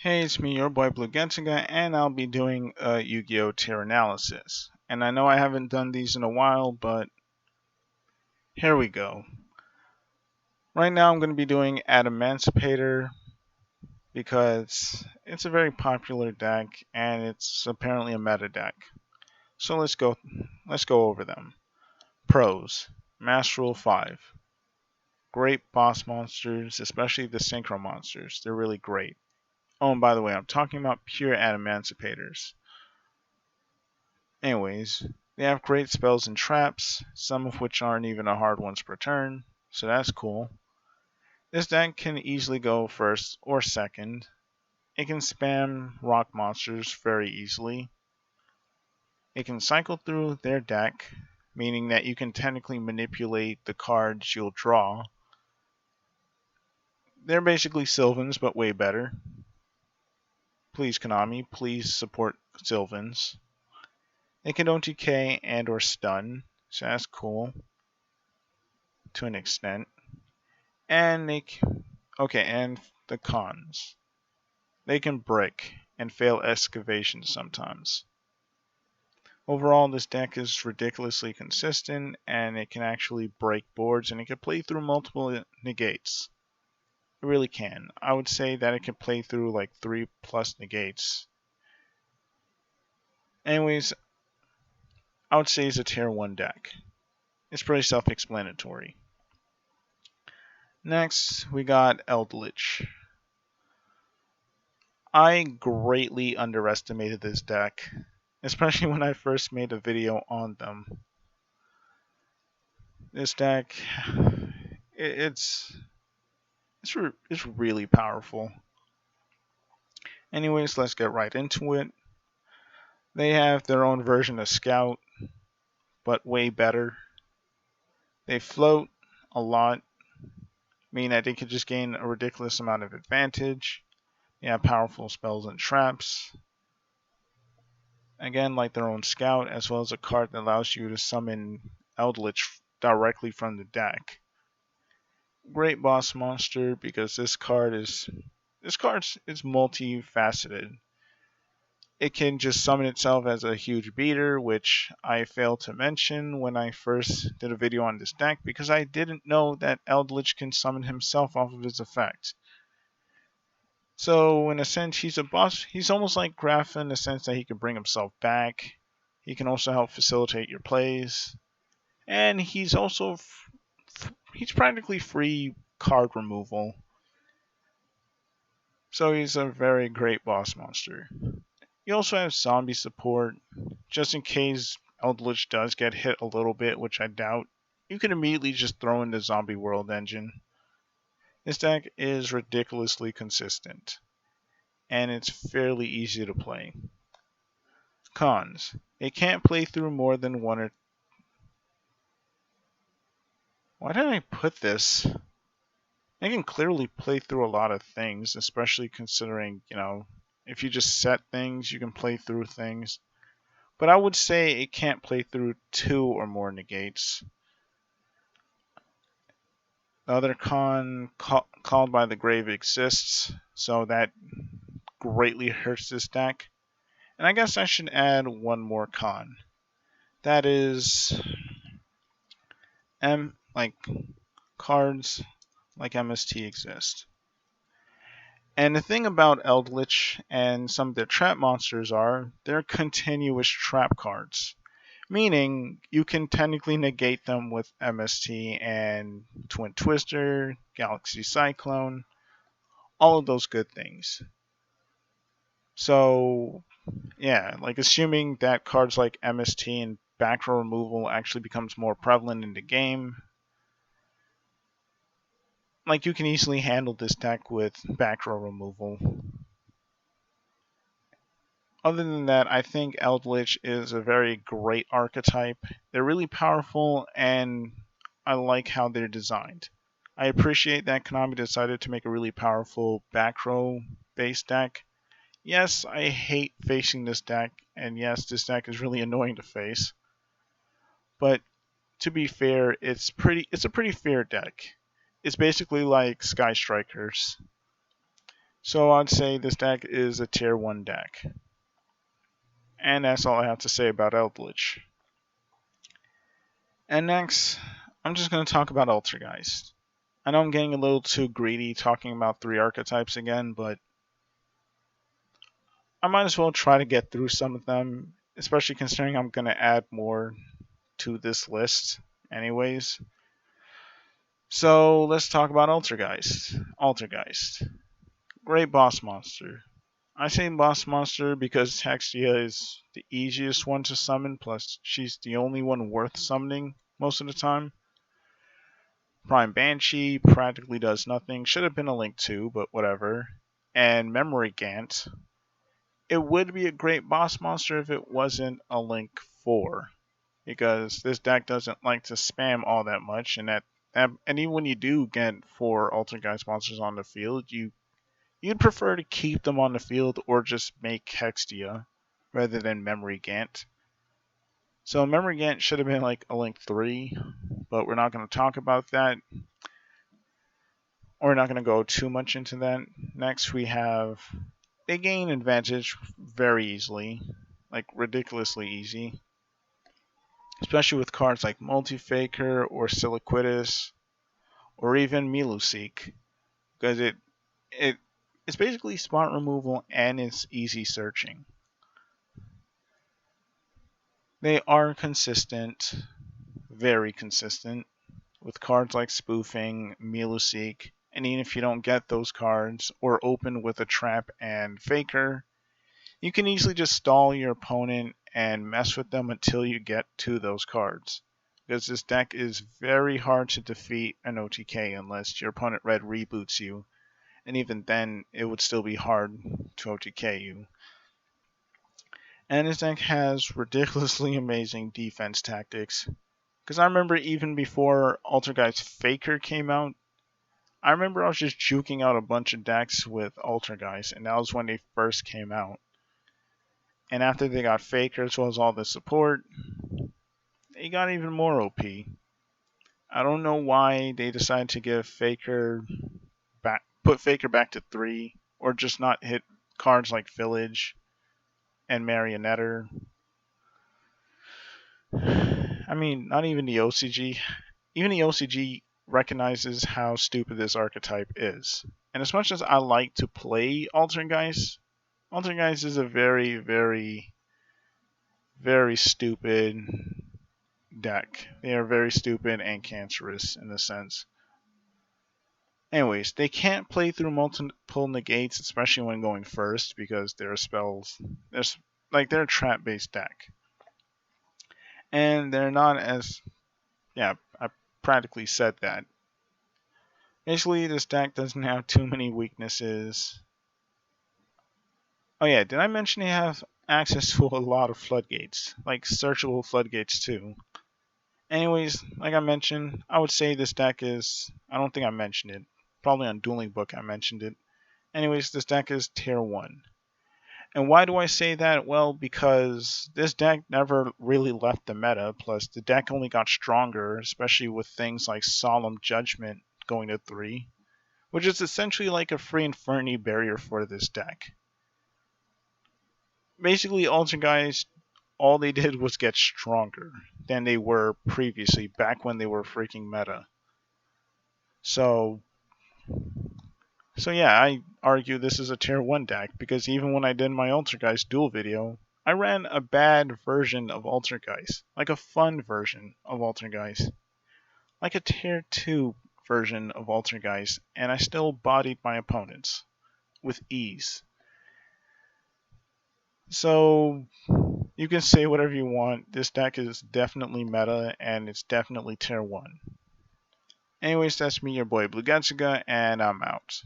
Hey, it's me, your boy Blue Gensiga, and I'll be doing a Yu-Gi-Oh! Tier analysis. And I know I haven't done these in a while, but here we go. Right now I'm going to be doing Adamancipator because it's a very popular deck and it's apparently a meta deck. So let's go over them. Pros: Master Rule 5. Great boss monsters, especially the synchro monsters. They're really great. Oh, and by the way, I'm talking about pure Adamancipators. Anyways, they have great spells and traps, some of which aren't even a hard ones per turn, so that's cool. This deck can easily go first or second. It can spam rock monsters very easily. It can cycle through their deck, meaning that you can technically manipulate the cards you'll draw. They're basically Sylvans, but way better. Please, Konami, please support Sylvans. They can OTK and or stun, so that's cool to an extent. And and the cons. They can brick and fail excavation sometimes. Overall, this deck is ridiculously consistent and it can actually break boards and it can play through multiple negates. It really can. I would say that it can play through like 3+ negates. Anyways, I would say it's a tier 1 deck. It's pretty self-explanatory. Next, we got Eldlich. I greatly underestimated this deck, especially when I first made a video on them. This deck, it's it's really powerful. Anyways, let's get right into it. They have their own version of Scout, but way better. They float a lot, meaning that they could just gain a ridiculous amount of advantage. They have powerful spells and traps. Again, like their own Scout, as well as a card that allows you to summon Eldlich directly from the deck. Great boss monster because this card is multifaceted. It can just summon itself as a huge beater, which I failed to mention when I first did a video on this deck because I didn't know that Eldlich can summon himself off of his effect. So in a sense, he's a boss. He's almost like Graph in the sense that he can bring himself back. He can also help facilitate your plays, and he's practically free card removal. So he's a very great boss monster. You also have zombie support, just in case Eldritch does get hit a little bit, which I doubt. You can immediately just throw in the zombie world engine. This deck is ridiculously consistent, and it's fairly easy to play. Cons. It can't play through more than one or... Why did I put this? It can clearly play through a lot of things, especially considering, if you just set things, you can play through things. But I would say it can't play through 2 or more negates. The other con called by the grave exists, so that greatly hurts this deck. And I guess I should add one more con. That is cards like MST exist. And the thing about Eldlich and some of their trap monsters are they're continuous trap cards. Meaning you can technically negate them with MST and Twin Twister, Galaxy Cyclone, all of those good things. So, yeah, like assuming that cards like MST and back row removal actually becomes more prevalent in the game, like you can easily handle this deck with back row removal. Other than that, I think Eldlich is a very great archetype. They're really powerful, and I like how they're designed. I appreciate that Konami decided to make a really powerful back row base deck. Yes, I hate facing this deck, and yes, this deck is really annoying to face. But to be fair, it's a pretty fair deck. It's basically like Sky Strikers. So I'd say this deck is a tier 1 deck. And that's all I have to say about Eldlich. And next, I'm just going to talk about Altergeist. I know I'm getting a little too greedy talking about 3 archetypes again, but I might as well try to get through some of them, especially considering I'm going to add more to this list anyways. So let's talk about Altergeist. Altergeist. Great boss monster. I say boss monster because Hexia is the easiest one to summon, plus she's the only one worth summoning most of the time. Prime Banshee practically does nothing. Should have been a Link 2, but whatever. And Memory Gant. It would be a great boss monster if it wasn't a Link 4. Because this deck doesn't like to spam all that much, and even when you do get 4 Altergeist monsters on the field, you'd prefer to keep them on the field or just make Hextia rather than Memory Gant. So Memory Gant should have been like a Link 3, but we're not going to talk about that. We're not going to go too much into that. Next, they gain advantage very easily, like ridiculously easy, especially with cards like Multi-Faker or Siliquitus or even Miluseek, because it's basically spot removal and it's easy searching. They are consistent, very consistent, with cards like Spoofing, Miluseek, and even if you don't get those cards or open with a Trap and Faker, you can easily just stall your opponent and mess with them until you get to those cards. Because this deck is very hard to defeat an OTK unless your opponent red reboots you, and even then it would still be hard to OTK you. And this deck has ridiculously amazing defense tactics. Because I remember even before Altergeist Faker came out, I remember I was just juking out a bunch of decks with Altergeist, and that was when they first came out. And after they got Faker as well as all the support, they got even more OP. I don't know why they decided to give put Faker back to 3, or just not hit cards like Village and Marionetter. I mean, not even the OCG. Even the OCG recognizes how stupid this archetype is. And as much as I like to play Altergeist is a very, very, very stupid deck. They are very stupid and cancerous in a sense. Anyways, they can't play through multiple negates, especially when going first, because their spells, they're a trap-based deck. And they're not as, I practically said that. Basically, this deck doesn't have too many weaknesses. Oh yeah, did I mention they have access to a lot of floodgates, like searchable floodgates too? Anyways, like I mentioned, I would say this deck is, I don't think I mentioned it, probably on Dueling Book I mentioned it. Anyways, this deck is tier 1. And why do I say that? Well, because this deck never really left the meta, plus the deck only got stronger, especially with things like Solemn Judgment going to 3, which is essentially like a free Inferni barrier for this deck. Basically, Altergeist, all they did was get stronger than they were previously, back when they were freaking meta. So yeah, I argue this is a tier 1 deck, because even when I did my Altergeist duel video, I ran a bad version of Altergeist, like a fun version of Altergeist, like a tier 2 version of Altergeist, and I still bodied my opponents with ease. So you can say whatever you want. This deck is definitely meta, and it's definitely tier 1. Anyways, that's me, your boy Blue Gatsuga, and I'm out.